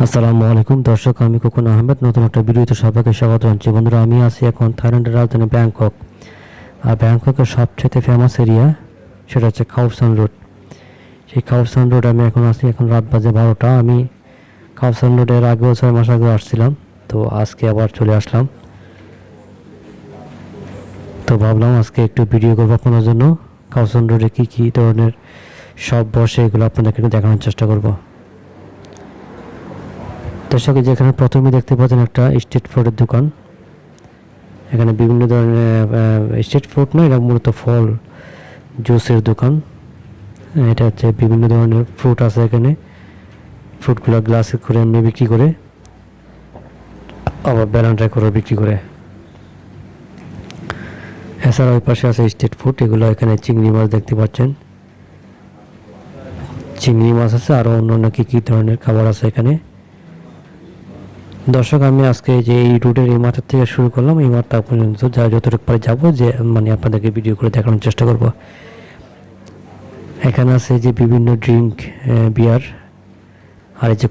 আসসালামু আলাইকুম দর্শক, আমি খোকন আহমেদ নতুন একটা ভিডিওতে সবাইকে স্বাগত জানাচ্ছি। বন্ধুরা, আমি আছি এখন থাইল্যান্ডের রাজধানী ব্যাংকক। আর ব্যাংককের সবচেয়ে ফেমাস এরিয়া সেটা হচ্ছে খাওসান রোড। সেই খাওসান রোড আমি এখন আছি, এখন রাত বাজে 12টা। আমি খাওসান রোডের আগেও 6 মাস আগেও আসছিলাম, তো আজকে আবার চলে আসলাম। তো ভাবলাম আজকে একটু ভিডিও করবো আপনাদের জন্য। খাওসান রোডে কী কী ধরনের সব বসে এগুলো আপনাদেরকে একটু দেখানোর চেষ্টা করবো। দর্শক, যেখানে প্রথমে দেখতে পাচ্ছেন একটা স্ট্রিট ফুডের দোকান। এখানে বিভিন্ন ধরনের স্ট্রিট ফুড নয়, এটা মূলত ফল জুসের দোকান। এটা হচ্ছে বিভিন্ন ধরনের ফ্রুট আছে এখানে। ফ্রুটগুলো গ্লাসে করে এমনি বিক্রি করে, আবার ব্যালেন্ডার করে বিক্রি করে। এছাড়া ওই পাশে আছে স্ট্রিট ফুড, এগুলো এখানে চিংড়ি মাছ দেখতে পাচ্ছেন। চিংড়ি মাছ আছে, আরও অন্যান্য কী কী ধরনের খাবার আছে এখানে। দর্শক, আমি আজকে যে এই রুটের এই মাথার থেকে শুরু করলাম, এই মাথা পর্যন্ত যা যতটুকু পারে যাবো, যে মানে আপনাদেরকে ভিডিও করে দেখানোর চেষ্টা করব। এখানে আছে যে বিভিন্ন ড্রিঙ্ক, বিয়ার, আর এই যে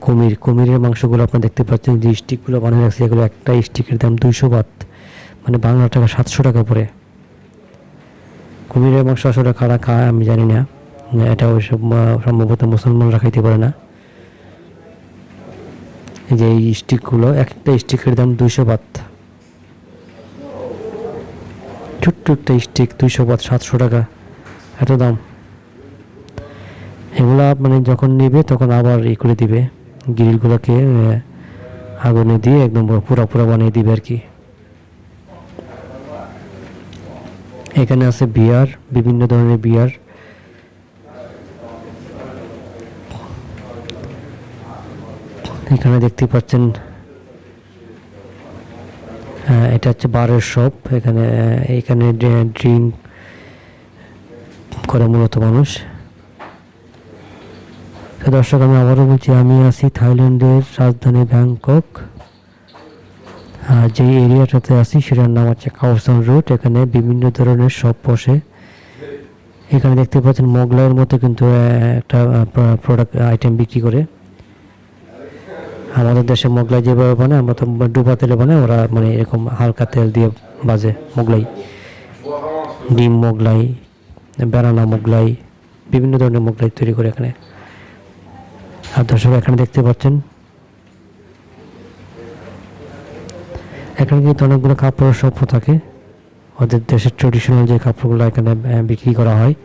কুমিরের মাংসগুলো আপনারা দেখতে পাচ্ছেন, যে স্টিকগুলো বানিয়ে রাখছে, এগুলো একটা স্টিকের দাম 200 বাত, মানে বাংলা টাকা 700 টাকা পড়ে। কুমিরের মাংস আসলে কারা খায় আমি জানি না, এটা ওইসব সম্ভবত মুসলমানরা খাইতে পারে না। যে এই স্টিকগুলো, একটা স্টিকের দাম 200 বাত, ছোট্ট একটা স্টিক 200 বাত, 700 টাকা এত দাম। এগুলা মানে যখন নেবে তখন আবার করে দিবে, গ্রিলগুলোকে আগুনে দিয়ে একদম পুরো বানিয়ে দিবে আর কি। এখানে আছে বিয়ার, বিভিন্ন ধরনের বিয়ার। এখানে দেখতে পাচ্ছেন এটা হচ্ছে বারের শপ। এখানে ড্রিঙ্ক করে মূলত মানুষ। দর্শক, আমি আবারও বলছি, আমি আছি থাইল্যান্ডের রাজধানী ব্যাংকক। আর যে এরিয়াটাতে আছি সেটার নাম হচ্ছে খাওসান রোড। এখানে বিভিন্ন ধরনের শপ বসে। এখানে দেখতে পাচ্ছেন মোগলাইয়ের মতো কিন্তু একটা প্রোডাক্ট আইটেম বিক্রি করে। আমাদের দেশে মোগলাই যেভাবে বানায়, আমরা তো ডুবা তেলে বানাই, ওরা মানে এরকম হালকা তেল দিয়ে বাজে মোগলাই। ডিম মোগলাই, বেনানা মোগলাই, বিভিন্ন ধরনের মোগলাই তৈরি করে এখানে। আর দর্শক, এখানে দেখতে পাচ্ছেন এখানে কিন্তু অনেকগুলো কাপড়ের শপও থাকে। ওদের দেশের ট্রেডিশনাল যে কাপড়গুলো এখানে বিক্রি করা হয়।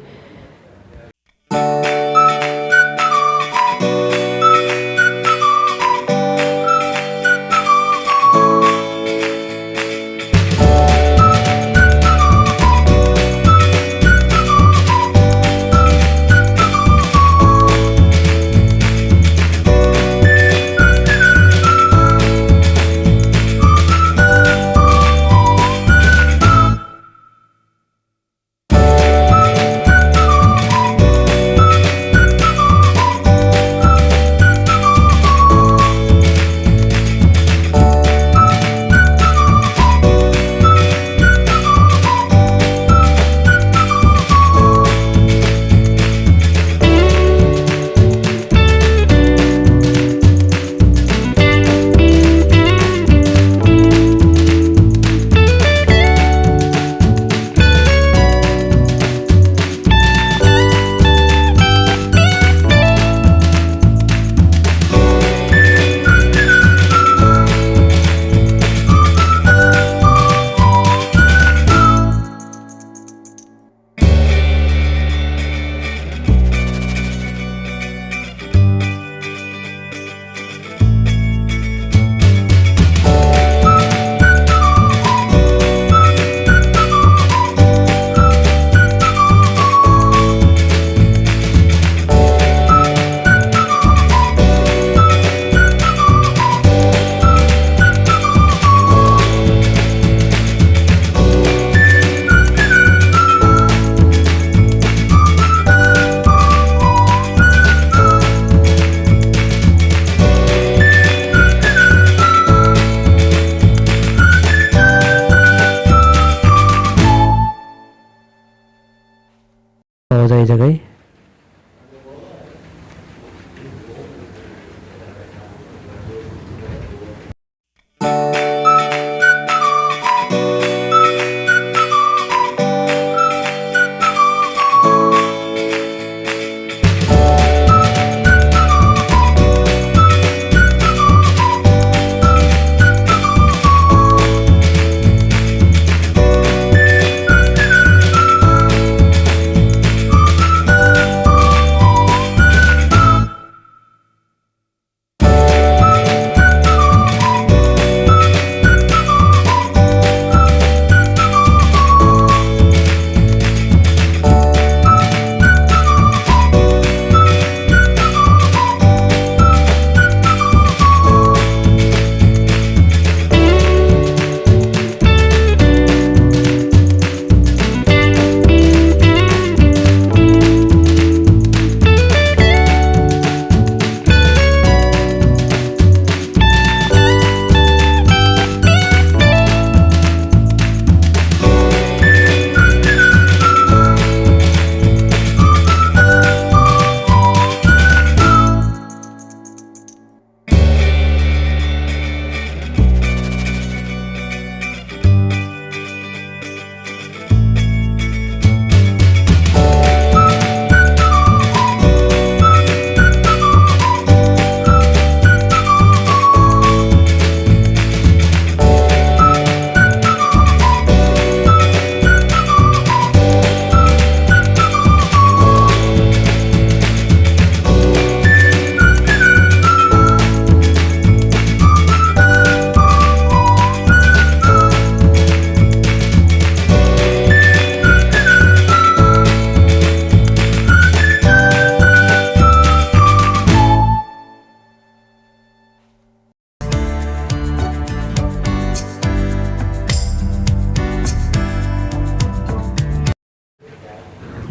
পাওয়া যায় এই জায়গায়।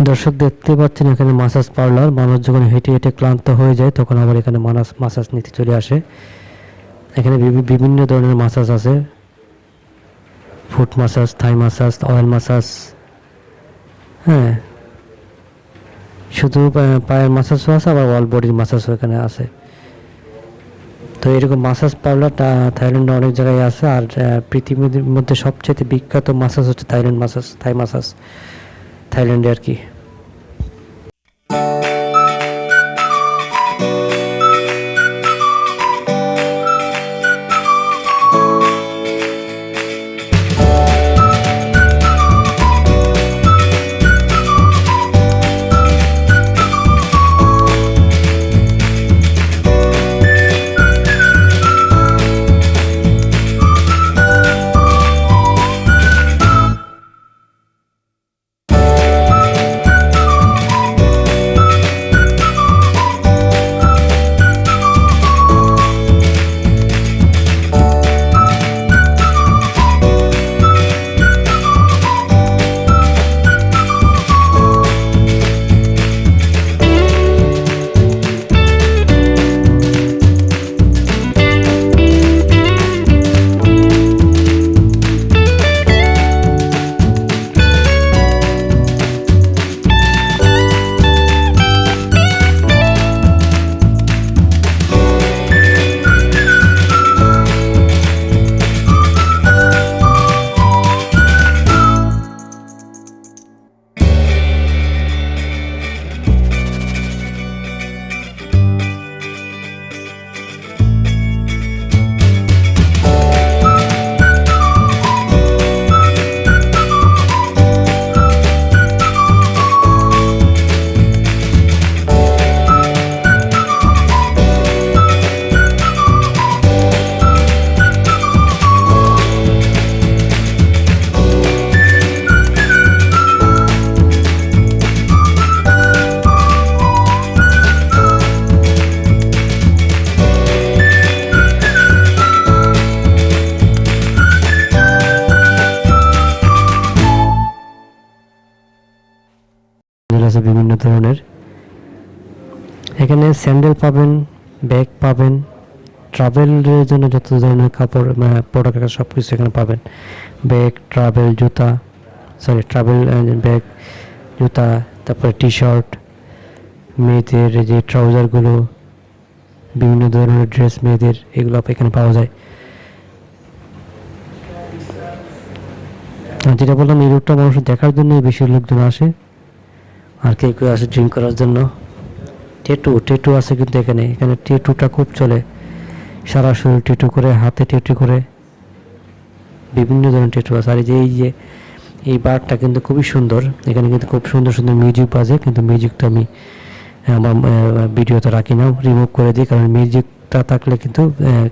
দর্শক দেখতে পাচ্ছেন এখানে মাসাজ পার্লার। মানুষ যখন হেঁটে হেঁটে ক্লান্ত হয়ে যায় তখন আবার এখানে মাসাজ নিতে চলে আসে। এখানে বিভিন্ন ধরনের মাসাজ আছে, ফুট মাসাজ, থাই মাসাজ, অয়েল মাসাজ, হ্যাঁ, শুধু পায়ের মাসাজও আছে, আবার অল বডির মাসাজও এখানে আছে। তো এরকম মাসাজ পার্লার থাইল্যান্ডে অনেক জায়গায় আছে। আর পৃথিবীর মধ্যে সবচেয়ে বিখ্যাত মাসাজ হচ্ছে থাইল্যান্ড মাসাজ, থাই মাসাজ, থাইল্যান্ডে আর কি। আছে বিভিন্ন ধরনের। এখানে স্যান্ডেল পাবেন, ব্যাগ পাবেন, ট্রাভেলের জন্য যত ধরনের কাপড় প্রোডাক্ট সব কিছু এখানে পাবেন। ব্যাগ, ট্রাভেল জুতা, ট্রাভেল ব্যাগ, জুতা, তারপরে টি শার্ট, মেয়েদের যে ট্রাউজারগুলো, বিভিন্ন ধরনের ড্রেস মেয়েদের, এগুলো এখানে পাওয়া যায়। যেটা বললাম, এই রোডটা মানুষ দেখার জন্য বেশি লোকজন আসে, আর কেউ কেউ আসে ড্রিঙ্ক করার জন্য। টেটু আছে কিন্তু এখানে টেটুটা খুব চলে, সারা শরীর টেটু করে, হাতে টেটু করে, বিভিন্ন ধরনের টেটু আছে। আর এই বারটা কিন্তু খুবই সুন্দর। এখানে কিন্তু খুব সুন্দর সুন্দর মিউজিক বাজে, কিন্তু মিউজিকটা আমি আমার ভিডিওতে রাখি না, রিমুভ করে দিই, কারণ মিউজিকটা থাকলে কিন্তু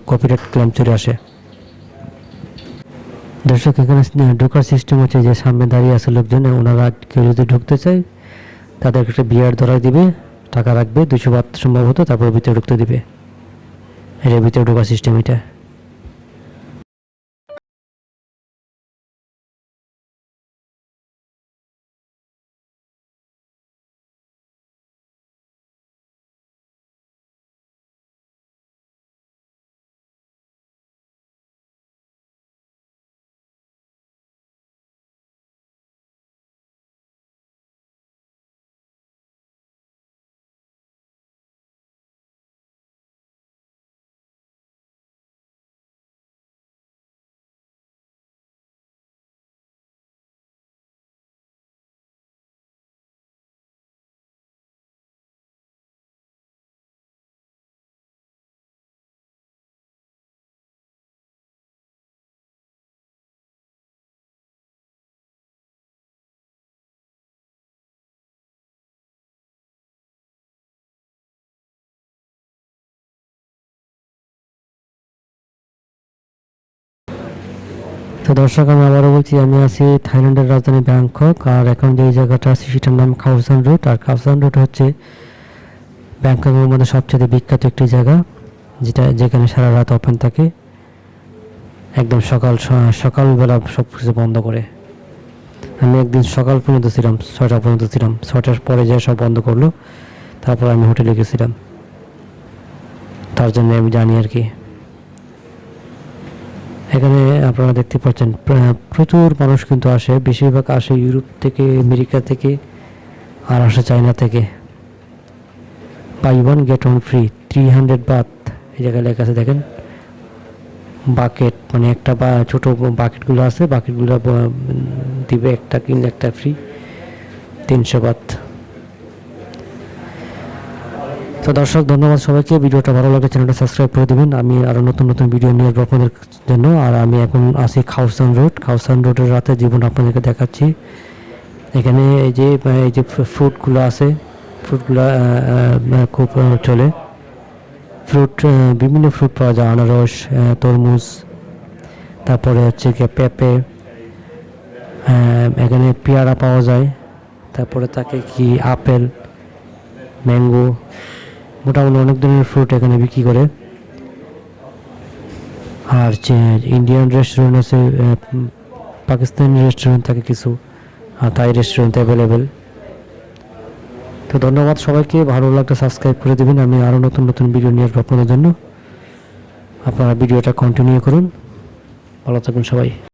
কপিরাইট ক্লেম চলে আসে। দর্শক, এখানে ঢোকার সিস্টেম হচ্ছে যে সামনে দাঁড়িয়ে আছে লোকজন, ওনারা কেউ যদি ঢুকতে চায় তাদেরকে একটা বিয়ার ধরাই দিবে, টাকা রাখবে 200 বাত সম্ভবত, তারপর ভিতরে ঢুকতে দিবে। এটা ভিতরে ঢোকার সিস্টেম এটা। তো দর্শক, আমি আবারও বলছি, আমি আছি থাইল্যান্ডের রাজধানী ব্যাংকক, আর এখন যে জায়গাটা আছে সেটার নাম খাওসান রুট। আর খাওসান রুট হচ্ছে ব্যাংককের মধ্যে সবচেয়ে বিখ্যাত একটি জায়গা, যেখানে সারা রাত ওপেন থাকে, একদম সকালবেলা সব কিছু বন্ধ করে। আমি একদিন সকাল পর্যন্ত ছিলাম, 6টা পর্যন্ত ছিলাম, 6টার পরে যে সব বন্ধ করলো, তারপর আমি হোটেলে গেছিলাম, তার জন্য আমি জানি আর কি। এখানে আপনারা দেখতে পাচ্ছেন প্রচুর মানুষ কিন্তু আসে, বেশিরভাগ আসে ইউরোপ থেকে, আমেরিকা থেকে, আর আসে চায়না থেকে। Buy one get one free, 300 বাত এই জায়গায় লেখা আছে দেখেন। বাকেট মানে একটা বা ছোটো বাকেটগুলো আছে, বাকেটগুলো দিবে, একটা কিনলে একটা ফ্রি, 300 বাত। তো দর্শক ধন্যবাদ সবাইকে, ভিডিওটা ভালো লাগে চ্যানেলটা সাবস্ক্রাইব করে দেবেন। আমি আরও নতুন নতুন ভিডিও নিয়ে আসবো আপনাদের জন্য। আর আমি এখন আছি খাউসান রোডের রাতের জীবন আপনাদেরকে দেখাচ্ছি। এখানে এই যে ফ্রুটগুলো আছে, ফ্রুটগুলো খুব চলে। ফ্রুট বিভিন্ন ফ্রুট পাওয়া যায়, আনারস, তরমুজ, তারপরে হচ্ছে গিয়ে পেঁপে, এখানে পেয়ারা পাওয়া যায়, তারপরে থাকে কি আপেল, ম্যাঙ্গো, মোটামুটি অনেক ধরনের ফ্রুট এখানে বিক্রি করে। আর যে ইন্ডিয়ান রেস্টুরেন্ট আছে, পাকিস্তানি রেস্টুরেন্ট থাকে কিছু, আর থাই রেস্টুরেন্ট অ্যাভেলেবেল। তো ধন্যবাদ সবাইকে, ভালো লাগলে সাবস্ক্রাইব করে দেবেন। আমি আরও নতুন নতুন ভিডিও নিয়ে আসবো আপনাদের জন্য। আপনারা ভিডিওটা কন্টিনিউ করুন। ভালো থাকুন সবাই।